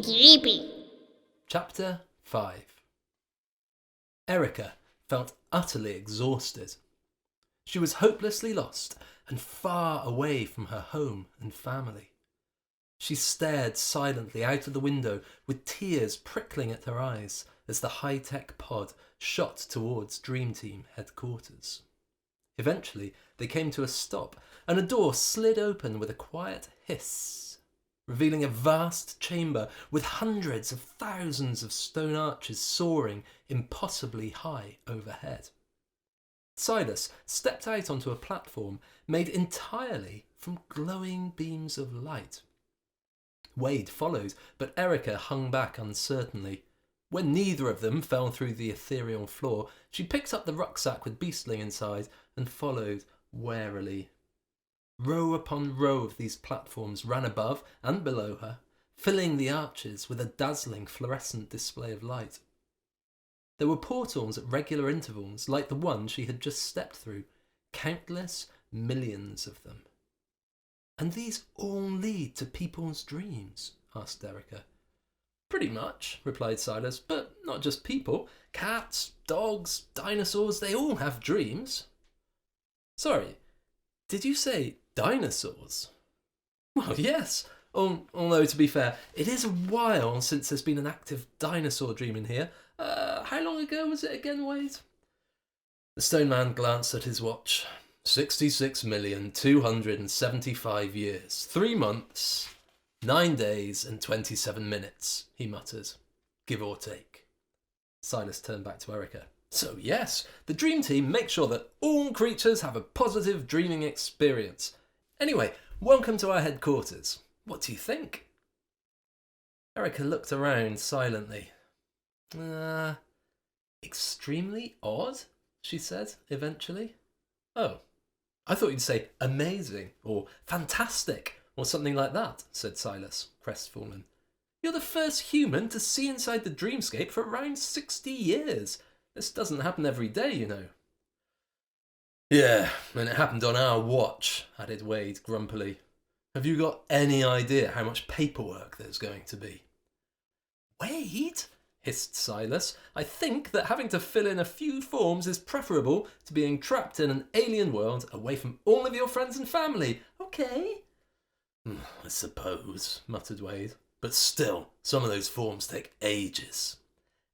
Jeebies. Chapter 5. Erica felt utterly exhausted. She was hopelessly lost and far away from her home and family. She stared silently out of the window with tears prickling at her eyes as the high-tech pod shot towards Dream Team headquarters. Eventually, they came to a stop and a door slid open with a quiet hiss, revealing a vast chamber with hundreds of thousands of stone arches soaring impossibly high overhead. Silas stepped out onto a platform made entirely from glowing beams of light. Wade followed, but Erica hung back uncertainly. When neither of them fell through the ethereal floor, she picked up the rucksack with Beastling inside and followed warily. Row upon row of these platforms ran above and below her, filling the arches with a dazzling fluorescent display of light. There were portals at regular intervals, like the one she had just stepped through, countless millions of them. "And these all lead to people's dreams?" asked Erica. "Pretty much," replied Silas, "but not just people. Cats, dogs, dinosaurs, they all have dreams." "Sorry, did you say dinosaurs?" "Well, yes, although to be fair, it is a while since there's been an active dinosaur dream in here. How long ago was it again, Wade?" The stone man glanced at his watch. 66,275 years, 3 months, 9 days and 27 minutes, he muttered, give or take. Silas turned back to Erica. "So yes, the Dream Team makes sure that all creatures have a positive dreaming experience. Anyway, welcome to our headquarters. What do you think?" Erica looked around silently. Extremely odd, she said eventually. "Oh, I thought you'd say amazing or fantastic or something like that," said Silas, crestfallen. "You're the first human to see inside the dreamscape for around 60 years. This doesn't happen every day, you know." "Yeah, and it happened on our watch," added Wade grumpily. "Have you got any idea how much paperwork there's going to be?" "Wade?" hissed Silas. "I think that having to fill in a few forms is preferable to being trapped in an alien world away from all of your friends and family, okay?" "I suppose," muttered Wade. "But still, some of those forms take ages."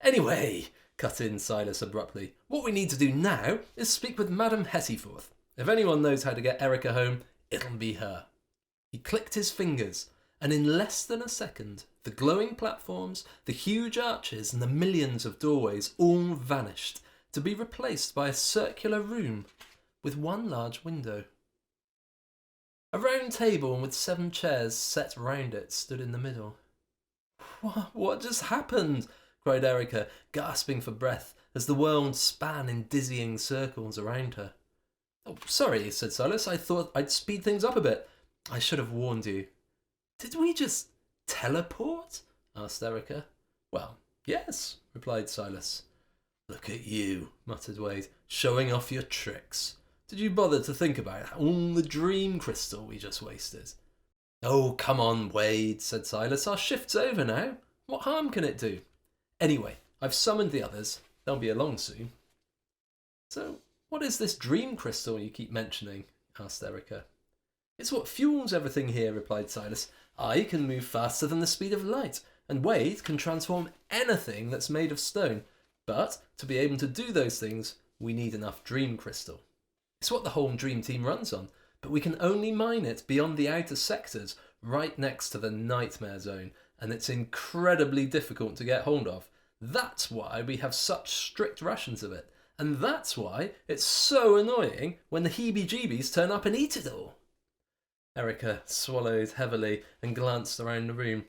"Anyway," cut in Silas abruptly, "what we need to do now is speak with Madame Hettyforth. If anyone knows how to get Erica home, it'll be her." He clicked his fingers, and in less than a second, the glowing platforms, the huge arches, and the millions of doorways all vanished, to be replaced by a circular room with one large window. A round table with 7 chairs set round it stood in the middle. What just happened?" cried Erica, gasping for breath as the world span in dizzying circles around her. "Oh, sorry," said Silas. "I thought I'd speed things up a bit. I should have warned you." "Did we just teleport?" asked Erica. "Well, yes," replied Silas. "Look at you," muttered Wade, "showing off your tricks. Did you bother to think about all the dream crystal we just wasted?" "Oh, come on, Wade," said Silas. "Our shift's over now. What harm can it do? Anyway, I've summoned the others. They'll be along soon." "So, what is this dream crystal you keep mentioning?" asked Erica. "It's what fuels everything here," replied Silas. "I can move faster than the speed of light, and Wade can transform anything that's made of stone. But to be able to do those things, we need enough dream crystal. It's what the whole Dream Team runs on, but we can only mine it beyond the outer sectors, right next to the Nightmare Zone, and it's incredibly difficult to get hold of. That's why we have such strict rations of it, and that's why it's so annoying when the Heebie-Jeebies turn up and eat it all." Erica swallowed heavily and glanced around the room.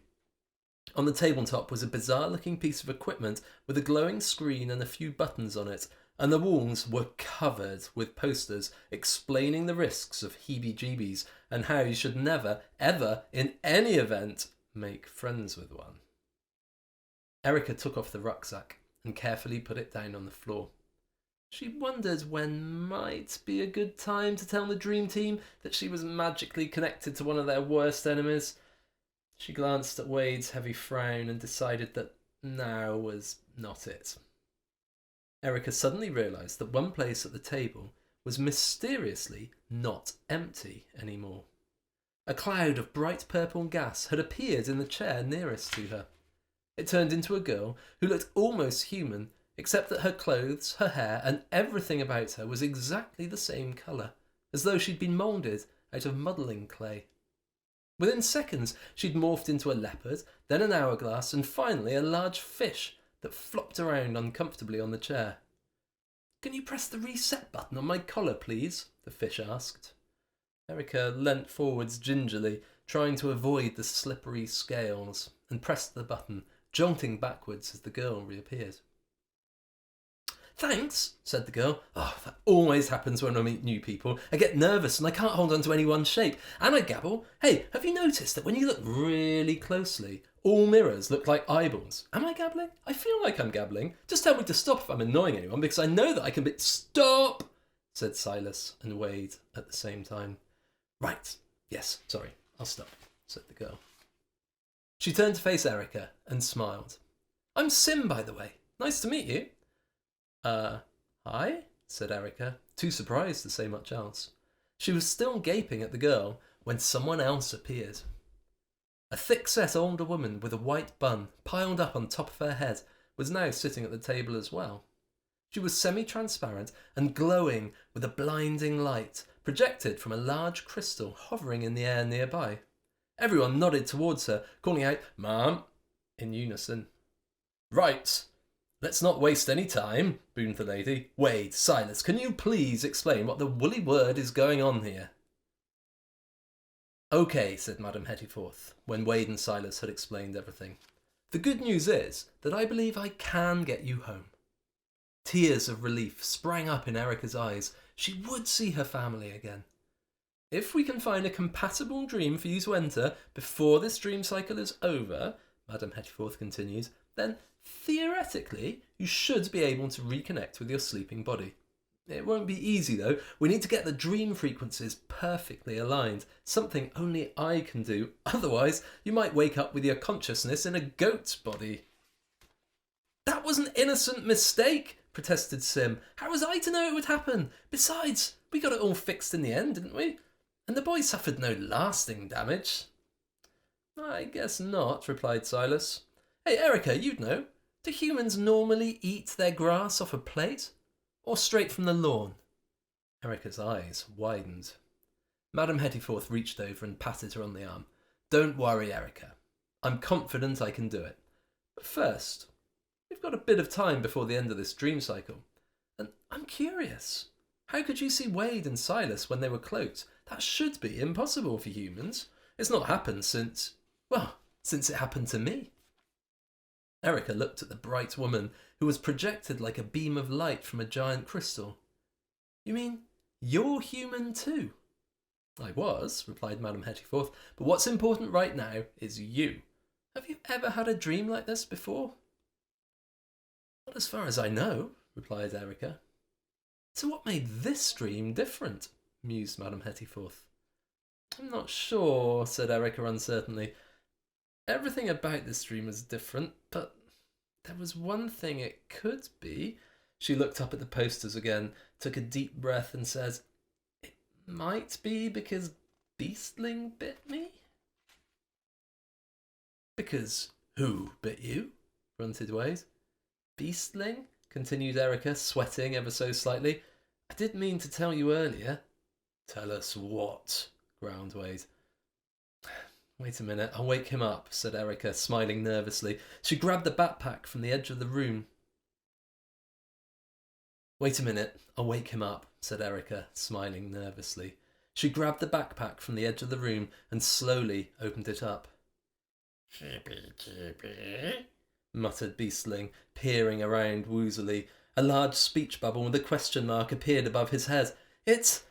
On the tabletop was a bizarre-looking piece of equipment with a glowing screen and a few buttons on it, and the walls were covered with posters explaining the risks of Heebie-Jeebies and how you should never, ever, in any event, make friends with one. Erica took off the rucksack and carefully put it down on the floor. She wondered when might be a good time to tell the Dream Team that she was magically connected to one of their worst enemies. She glanced at Wade's heavy frown and decided that now was not it. Erica suddenly realised that one place at the table was mysteriously not empty anymore. A cloud of bright purple gas had appeared in the chair nearest to her. It turned into a girl who looked almost human, except that her clothes, her hair, and everything about her was exactly the same colour, as though she'd been moulded out of modelling clay. Within seconds, she'd morphed into a leopard, then an hourglass, and finally a large fish that flopped around uncomfortably on the chair. "Can you press the reset button on my collar, please?" the fish asked. Erica leant forwards gingerly, trying to avoid the slippery scales, and pressed the button, jolting backwards as the girl reappeared. "Thanks," said the girl. "Oh, that always happens when I meet new people. I get nervous and I can't hold on to any one shape. And I gabble. Hey, have you noticed that when you look really closely, all mirrors look like eyeballs? Am I gabbling? I feel like I'm gabbling. Just tell me to stop if I'm annoying anyone, because I know that I can be—" "Stop!" said Silas and Wade at the same time. "Right. Yes, sorry. I'll stop," said the girl. She turned to face Erica and smiled. "I'm Sim, by the way. Nice to meet you." Hi?" said Erica, too surprised to say much else. She was still gaping at the girl when someone else appeared. A thick-set older woman with a white bun piled up on top of her head was now sitting at the table as well. She was semi-transparent and glowing with a blinding light projected from a large crystal hovering in the air nearby. Everyone nodded towards her, calling out, "Ma'am," in unison. "Right. Let's not waste any time," boomed the lady. "Wade, Silas, can you please explain what the woolly word is going on here?" "Okay," said Madame Hettyforth, when Wade and Silas had explained everything. "The good news is that I believe I can get you home." Tears of relief sprang up in Erica's eyes. She would see her family again. "If we can find a compatible dream for you to enter before this dream cycle is over," Madame Hettyforth continued, "then theoretically you should be able to reconnect with your sleeping body. It won't be easy though. We need to get the dream frequencies perfectly aligned, something only I can do. Otherwise, you might wake up with your consciousness in a goat's body." "That was an innocent mistake," protested Sim. "How was I to know it would happen? Besides, we got it all fixed in the end, didn't we? And the boy suffered no lasting damage." "I guess not," replied Silas. "Hey, Erica, you'd know. Do humans normally eat their grass off a plate? Or straight from the lawn?" Erica's eyes widened. Madame Hettyforth reached over and patted her on the arm. "Don't worry, Erica. I'm confident I can do it. But first, we've got a bit of time before the end of this dream cycle. And I'm curious. How could you see Wade and Silas when they were cloaked? That should be impossible for humans. It's not happened since it happened to me." Erica looked at the bright woman who was projected like a beam of light from a giant crystal. "You mean you're human too?" "I was," replied Madame Hettyforth, "but what's important right now is you. Have you ever had a dream like this before?" "Not as far as I know," replied Erica. "So what made this dream different?" mused Madame Hettyforth. "I'm not sure," said Erica uncertainly. "Everything about this dream was different, but there was one thing it could be." She looked up at the posters again, took a deep breath and said, "It might be because Beastling bit me?" "Because who bit you?" grunted Wade. "Beastling?" continued Erica, sweating ever so slightly. "I did mean to tell you earlier." "Tell us what?" growled Wade. "Wait a minute, I'll wake him up," said Erica, smiling nervously. She grabbed the backpack from the edge of the room. "Wait a minute, I'll wake him up," said Erica, smiling nervously. She grabbed the backpack from the edge of the room and slowly opened it up. "Jeebies," muttered Beastling, peering around woozily. A large speech bubble with a question mark appeared above his head. It's,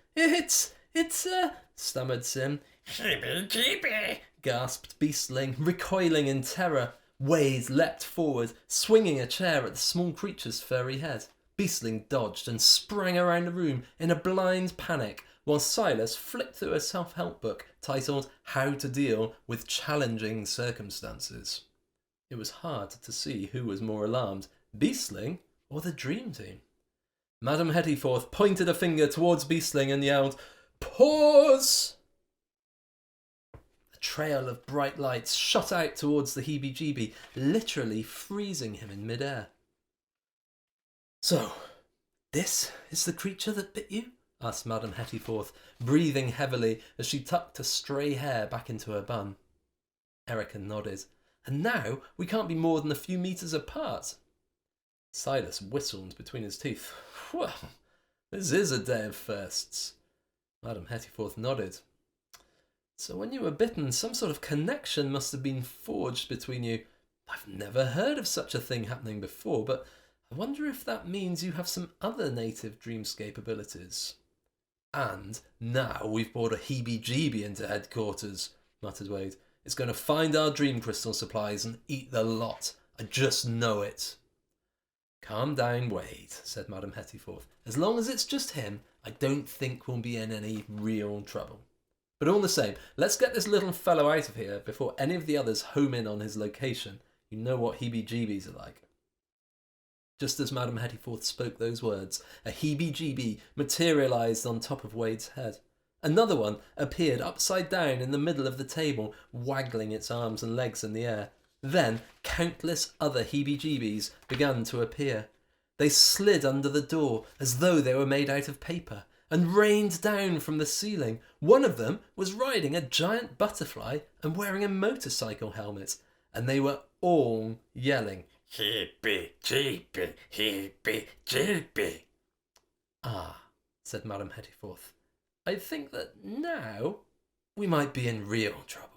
stammered Sim. "Heebie," gasped Beastling, recoiling in terror. Wade leapt forward, swinging a chair at the small creature's furry head. Beastling dodged and sprang around the room in a blind panic, while Silas flicked through a self-help book titled How to Deal with Challenging Circumstances. It was hard to see who was more alarmed, Beastling or the Dream Team. Madame Hettyforth pointed a finger towards Beastling and yelled, "Pause!" A trail of bright lights shot out towards the Heebie-Jeebie, literally freezing him in midair. "So, this is the creature that bit you?" asked Madame Hettyforth, breathing heavily as she tucked a stray hair back into her bun. Erica nodded. "And now we can't be more than a few metres apart." Silas whistled between his teeth. "Well, this is a day of firsts." Madame Hettyforth nodded. "So when you were bitten, some sort of connection must have been forged between you. I've never heard of such a thing happening before, but I wonder if that means you have some other native dreamscape abilities." "And now we've brought a Heebie-Jeebie into headquarters," muttered Wade. "It's going to find our dream crystal supplies and eat the lot. I just know it." "Calm down, Wade," said Madame Hettyforth. "As long as it's just him, I don't think we'll be in any real trouble. But all the same, let's get this little fellow out of here before any of the others home in on his location. You know what Heebie-Jeebies are like." Just as Madame Hettyforth spoke those words, a Heebie-Jeebie materialised on top of Wade's head. Another one appeared upside down in the middle of the table, waggling its arms and legs in the air. Then countless other Heebie-Jeebies began to appear. They slid under the door as though they were made out of paper and rained down from the ceiling. One of them was riding a giant butterfly and wearing a motorcycle helmet, and they were all yelling, "Heebie-Jeebie, Heebie-Jeebie." "Ah," said Madame Hettyforth. "I think that now we might be in real trouble."